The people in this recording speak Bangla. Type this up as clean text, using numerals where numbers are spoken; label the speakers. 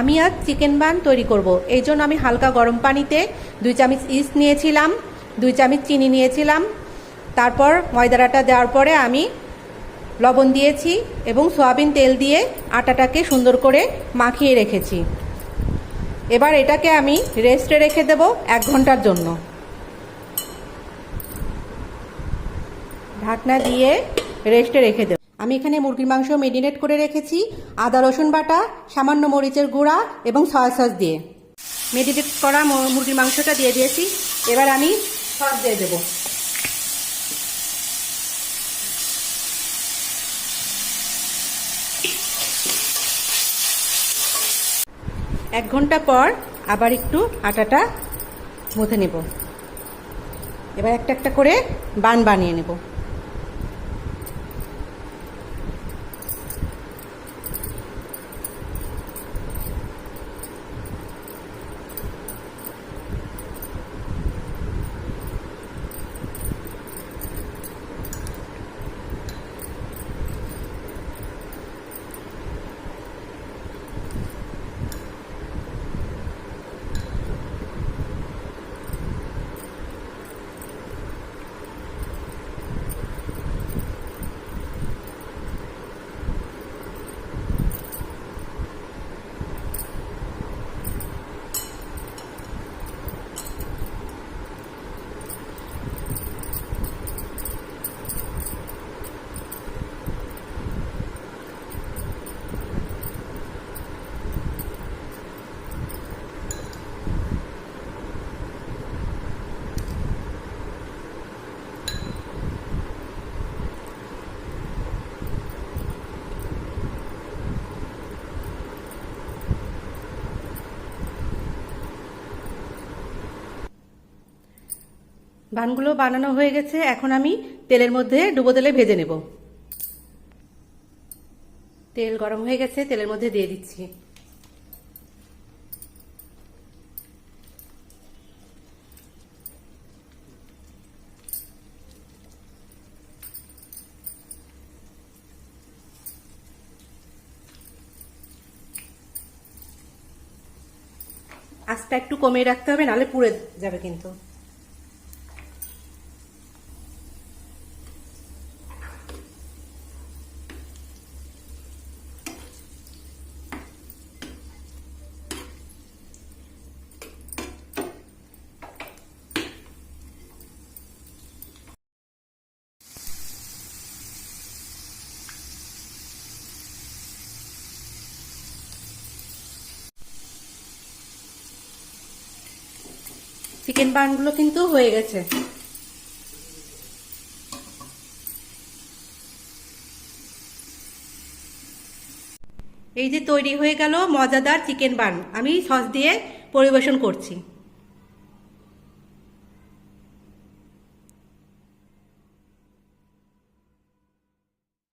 Speaker 1: আমি আজ চিকেন বান তৈরি করব। এই জন্য আমি হালকা গরম পানিতে 2 চামচ ইস্ট নিয়েছিলাম, 2 চামচ চিনি নিয়েছিলাম। তারপর ময়দার আটা দেওয়ার পরে আমি লবণ দিয়েছি এবং সয়াবিন তেল দিয়ে আটাটাকে সুন্দর করে মাখিয়ে রেখেছি। এবার এটাকে আমি রেস্টে রেখে দেব 1 ঘন্টার জন্য। ঢাকনা দিয়ে রেস্টে রেখে দেব। আমি এখানে মুরগির মাংস মেরিনেট করে রেখেছি আদা রসুন বাটা, সামান্য মরিচের গুঁড়া এবং সয়া সস দিয়ে। মেরিনেট করা মুরগির মাংসটা দিয়ে দিয়েছি। এবার আমি সস দিয়ে দেব। এক ঘন্টা পর আবার একটু আটাটা মুথে নেব। এবার একটা একটা করে বান বানিয়ে নেব। বানগুলো বানানো হয়ে গেছে। এখন আমি তেলের মধ্যে ডুবো তেলে ভেজে নেব। তেল গরম হয়ে গেছে, তেলের মধ্যে দিয়ে দিচ্ছি। আঁচটা একটু কমিয়ে রাখতে হবে, নাহলে পুড়ে যাবে কিন্তু। চিকেন বানগুলো কিন্তু হয়ে গেছে। এই যে তৈরি হয়ে গেল মজাদার চিকেন বান। আমি সস দিয়ে পরিবেশন করছি।